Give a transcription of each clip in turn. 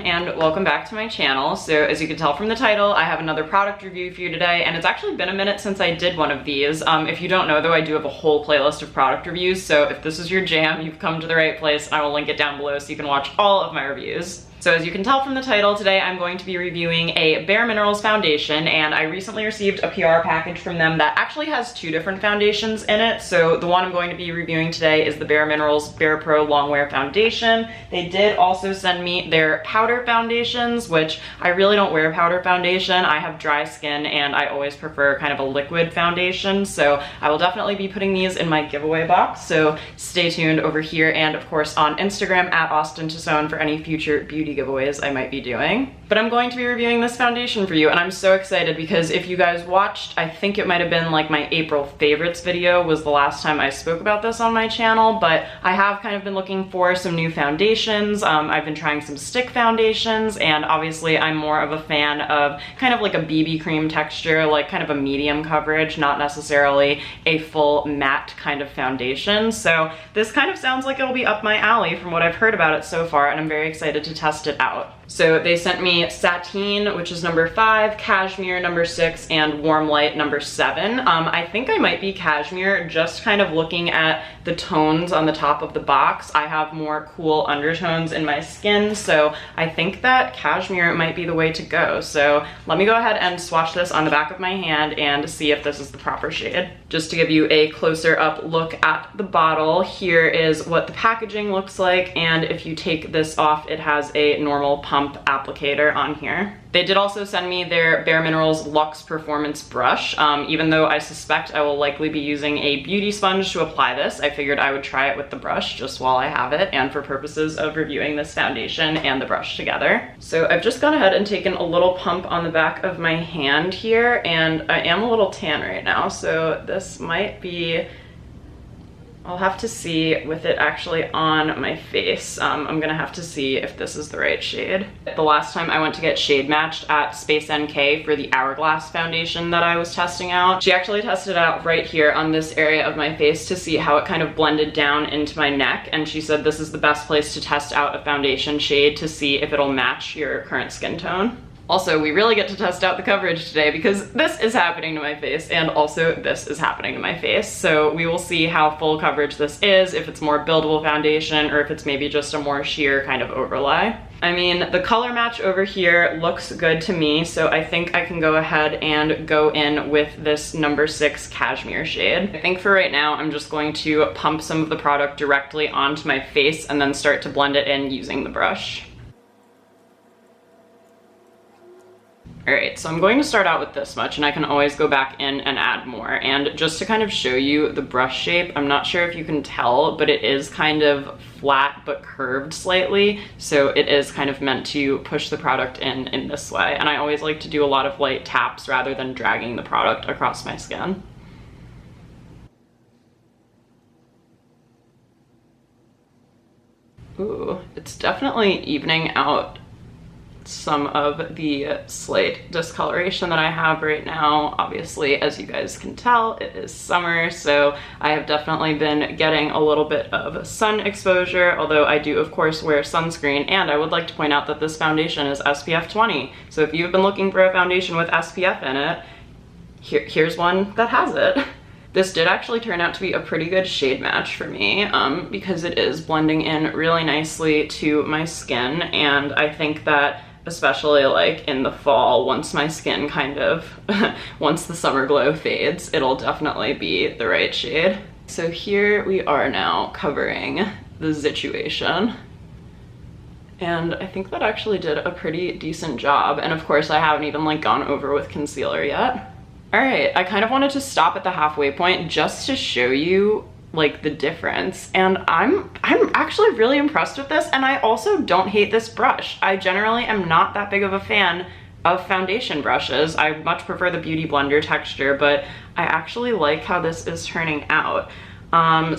and welcome back to my channel. So as you can tell from the title, I have another product review for you today, and it's actually been a minute since I did one of these. If you don't know though, I do have a whole playlist of product reviews, so if this is your jam, you've come to the right place, and I will link it down below so you can watch all of my reviews. So as you can tell from the title, today I'm going to be reviewing a Bareminerals foundation, and I recently received a PR package from them that actually has two different foundations in it. So the one I'm going to be reviewing today is the Bareminerals Barepro Longwear Foundation. They did also send me their powder foundations, which I really don't wear powder foundation. I have dry skin and I always prefer kind of a liquid foundation. So I will definitely be putting these in my giveaway box. So stay tuned over here, and of course on Instagram at Austen Tosone for any future beauty giveaways I might be doing. But I'm going to be reviewing this foundation for you, and I'm so excited because if you guys watched, I think it might have been like my April favorites video was the last time I spoke about this on my channel, but I have kind of been looking for some new foundations. I've been trying some stick foundations, and obviously I'm more of a fan of kind of like a BB cream texture, like kind of a medium coverage, not necessarily a full matte kind of foundation. So this kind of sounds like it'll be up my alley from what I've heard about it so far, and I'm very excited to test it out. So they sent me Sateen, which is number 5, Cashmere number 6, and Warm Light number 7. I think I might be Cashmere, just kind of looking at the tones on the top of the box. I have more cool undertones in my skin, so I think that Cashmere might be the way to go. So let me go ahead and swatch this on the back of my hand and see if this is the proper shade. Just to give you a closer up look at the bottle, here is what the packaging looks like, and if you take this off, it has a normal pump applicator on here. They did also send me their Bareminerals Luxe Performance Brush. Even though I suspect I will likely be using a beauty sponge to apply this, I figured I would try it with the brush just while I have it and for purposes of reviewing this foundation and the brush together. So I've just gone ahead and taken a little pump on the back of my hand here, and I am a little tan right now, so this might be, I'll have to see with it actually on my face. I'm gonna have to see if this is the right shade. The last time I went to get shade matched at Space NK for the Hourglass foundation that I was testing out, she actually tested out right here on this area of my face to see how it kind of blended down into my neck, and she said this is the best place to test out a foundation shade to see if it'll match your current skin tone. Also, we really get to test out the coverage today because this is happening to my face and also this is happening to my face. So we will see how full coverage this is, if it's more buildable foundation or if it's maybe just a more sheer kind of overlay. I mean, the color match over here looks good to me, so I think I can go ahead and go in with this number 6 Cashmere shade. I think for right now, I'm just going to pump some of the product directly onto my face and then start to blend it in using the brush. Alright, so I'm going to start out with this much, and I can always go back in and add more. And just to kind of show you the brush shape, I'm not sure if you can tell, but it is kind of flat but curved slightly, so it is kind of meant to push the product in this way. And I always like to do a lot of light taps rather than dragging the product across my skin. Ooh, it's definitely evening out some of the slight discoloration that I have right now. Obviously, as you guys can tell, it is summer, so I have definitely been getting a little bit of sun exposure, although I do of course wear sunscreen, and I would like to point out that this foundation is SPF 20. So if you've been looking for a foundation with SPF in it, here's one that has it. This did actually turn out to be a pretty good shade match for me because it is blending in really nicely to my skin, and I think that especially like in the fall, once my skin kind of, once the summer glow fades, it'll definitely be the right shade. So here we are now covering the situation. And I think that actually did a pretty decent job. And of course I haven't even like gone over with concealer yet. All right, I kind of wanted to stop at the halfway point just to show you like the difference, and I'm actually really impressed with this, and I also don't hate this brush. I generally am not that big of a fan of foundation brushes. I much prefer the Beauty Blender texture, but I actually like how this is turning out.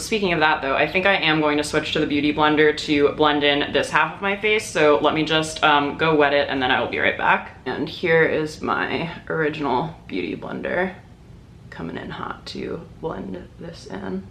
Speaking of that though, I think I am going to switch to the Beauty Blender to blend in this half of my face, so let me just go wet it and then I will be right back. And here is my original Beauty Blender coming in hot to blend this in.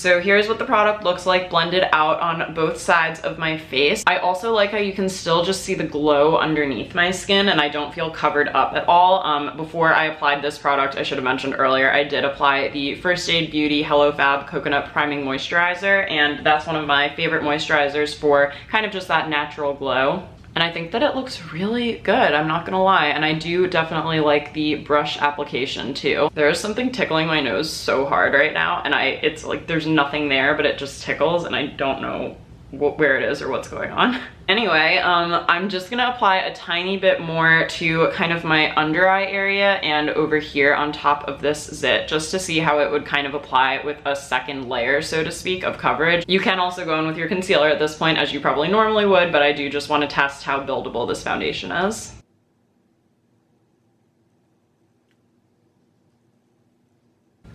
So here's what the product looks like blended out on both sides of my face. I also like how you can still just see the glow underneath my skin and I don't feel covered up at all. Before I applied this product, I should have mentioned earlier, I did apply the First Aid Beauty Hello Fab Coconut Priming Moisturizer, and that's one of my favorite moisturizers for kind of just that natural glow. And I think that it looks really good, I'm not gonna lie. And I do definitely like the brush application too. There is something tickling my nose so hard right now, and it's like there's nothing there, but it just tickles and I don't know where it is or what's going on. Anyway, I'm just gonna apply a tiny bit more to kind of my under eye area and over here on top of this zit, just to see how it would kind of apply with a second layer, so to speak, of coverage. You can also go in with your concealer at this point, as you probably normally would, but I do just want to test how buildable this foundation is.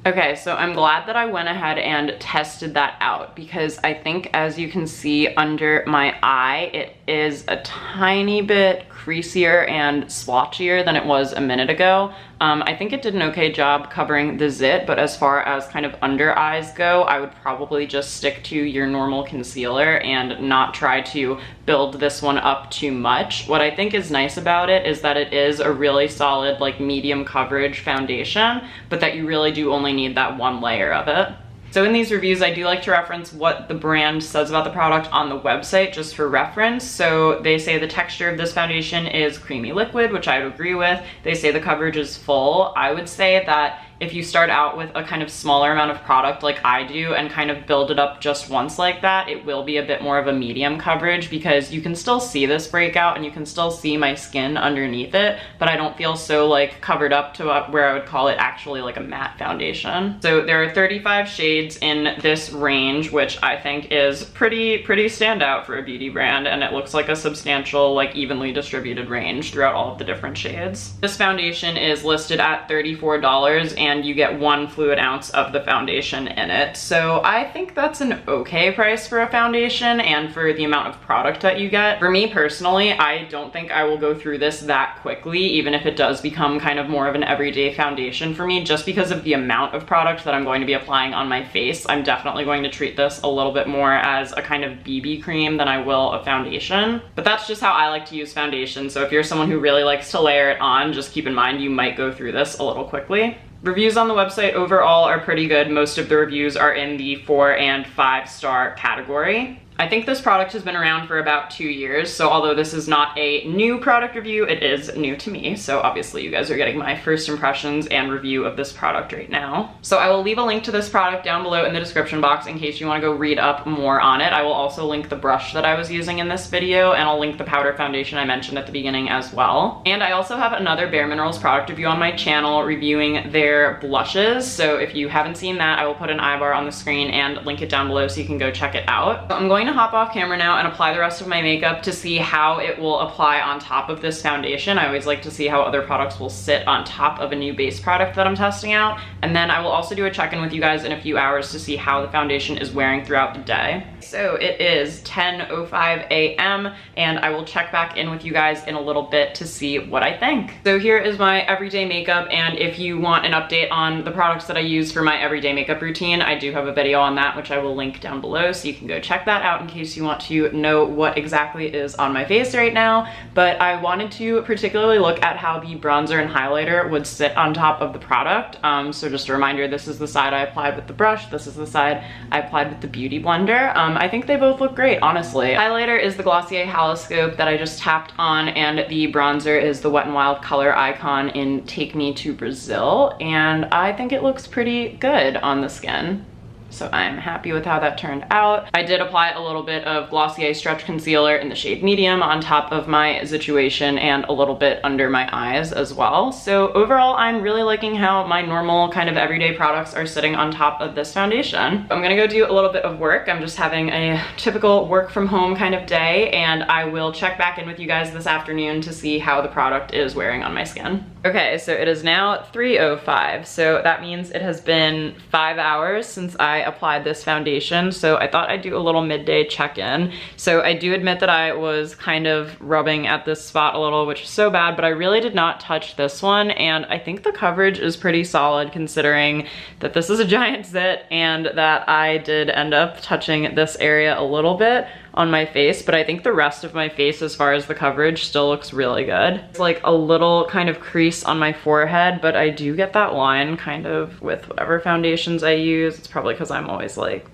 Okay, so I'm glad that I went ahead and tested that out, because I think, as you can see under my eye, it is a tiny bit creasier and splotchier than it was a minute ago. I think it did an okay job covering the zit, but as far as kind of under eyes go, I would probably just stick to your normal concealer and not try to build this one up too much. What I think is nice about it is that it is a really solid, like, medium coverage foundation, but that you really do only need that one layer of it. So in these reviews, I do like to reference what the brand says about the product on the website, just for reference. So they say the texture of this foundation is creamy liquid, which I would agree with. They say the coverage is full. I would say that if you start out with a kind of smaller amount of product like I do and kind of build it up just once like that, it will be a bit more of a medium coverage, because you can still see this breakout and you can still see my skin underneath it, but I don't feel so like covered up to where I would call it actually like a matte foundation. So there are 35 shades in this range, which I think is pretty standout for a beauty brand, and it looks like a substantial, like, evenly distributed range throughout all of the different shades. This foundation is listed at $34 and you get 1 fluid ounce of the foundation in it. So I think that's an okay price for a foundation and for the amount of product that you get. For me personally, I don't think I will go through this that quickly, even if it does become kind of more of an everyday foundation for me, just because of the amount of product that I'm going to be applying on my face. I'm definitely going to treat this a little bit more as a kind of BB cream than I will a foundation. But that's just how I like to use foundation, so if you're someone who really likes to layer it on, just keep in mind you might go through this a little quickly. Reviews on the website overall are pretty good. Most of the reviews are in the 4 and 5 star category. I think this product has been around for about 2 years, so although this is not a new product review, it is new to me. So obviously you guys are getting my first impressions and review of this product right now. So I will leave a link to this product down below in the description box in case you want to go read up more on it. I will also link the brush that I was using in this video, and I'll link the powder foundation I mentioned at the beginning as well. And I also have another Bareminerals product review on my channel reviewing their blushes. So if you haven't seen that, I will put an eye bar on the screen and link it down below so you can go check it out. So I'm going to hop off camera now and apply the rest of my makeup to see how it will apply on top of this foundation. I always like to see how other products will sit on top of a new base product that I'm testing out. And then I will also do a check-in with you guys in a few hours to see how the foundation is wearing throughout the day. So it is 10:05 a.m. and I will check back in with you guys in a little bit to see what I think. So here is my everyday makeup, and if you want an update on the products that I use for my everyday makeup routine, I do have a video on that, which I will link down below, so you can go check that out in case you want to know what exactly is on my face right now. But I wanted to particularly look at how the bronzer and highlighter would sit on top of the product. So just a reminder, this is the side I applied with the brush, this is the side I applied with the Beauty Blender. I think they both look great, honestly. Highlighter is the Glossier Haloscope that I just tapped on, and the bronzer is the Wet n Wild Color Icon in Take Me to Brazil, and I think it looks pretty good on the skin. So I'm happy with how that turned out. I did apply a little bit of Glossier Stretch Concealer in the shade Medium on top of my situation and a little bit under my eyes as well. So overall, I'm really liking how my normal kind of everyday products are sitting on top of this foundation. I'm gonna go do a little bit of work. I'm just having a typical work from home kind of day, and I will check back in with you guys this afternoon to see how the product is wearing on my skin. Okay, so it is now 3:05, so that means it has been 5 hours since I applied this foundation, so I thought I'd do a little midday check-in. So I do admit that I was kind of rubbing at this spot a little, which is so bad, but I really did not touch this one, and I think the coverage is pretty solid considering that this is a giant zit and that I did end up touching this area a little bit on my face, but I think the rest of my face as far as the coverage still looks really good. It's like a little kind of crease on my forehead, but I do get that line kind of with whatever foundations I use. It's probably because I'm always like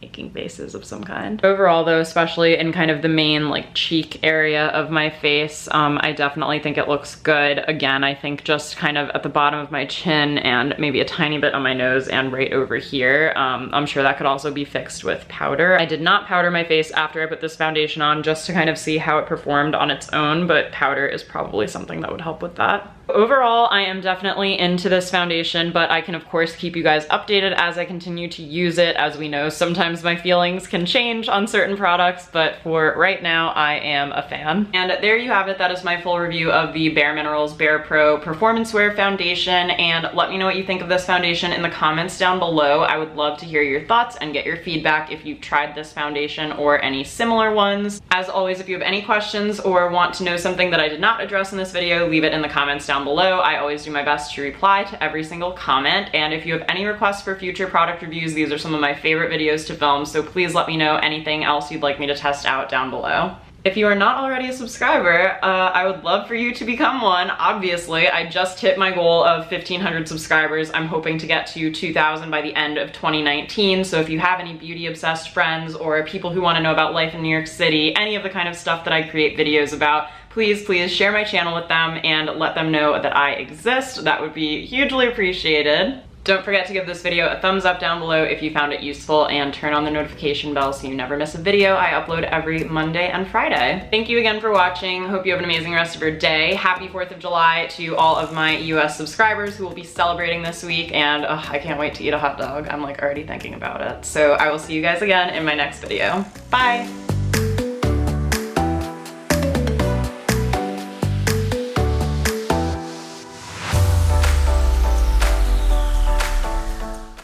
making faces of some kind. Overall though, especially in kind of the main like cheek area of my face, I definitely think it looks good. Again, I think just kind of at the bottom of my chin and maybe a tiny bit on my nose and right over here. I'm sure that could also be fixed with powder. I did not powder my face after I put this foundation on just to kind of see how it performed on its own, but powder is probably something that would help with that. Overall, I am definitely into this foundation, but I can of course keep you guys updated as I continue to use it. As we know, sometimes my feelings can change on certain products, but for right now, I am a fan. And there you have it. That is my full review of the Bareminerals Barepro Performance Wear Foundation, and let me know what you think of this foundation in the comments down below. I would love to hear your thoughts and get your feedback if you've tried this foundation or any similar ones. As always, if you have any questions or want to know something that I did not address in this video, leave it in the comments down below. I always do my best to reply to every single comment, and if you have any requests for future product reviews, these are some of my favorite videos to film, so please let me know anything else you'd like me to test out down below. If you are not already a subscriber, I would love for you to become one. Obviously, I just hit my goal of 1,500 subscribers. I'm hoping to get to 2,000 by the end of 2019. So if you have any beauty obsessed friends or people who want to know about life in New York City, any of the kind of stuff that I create videos about, please share my channel with them and let them know that I exist. That would be hugely appreciated. Don't forget to give this video a thumbs up down below if you found it useful, and turn on the notification bell so you never miss a video. I upload every Monday and Friday. Thank you again for watching. Hope you have an amazing rest of your day. Happy 4th of July to all of my US subscribers who will be celebrating this week, and I can't wait to eat a hot dog. I'm like already thinking about it. So I will see you guys again in my next video. Bye!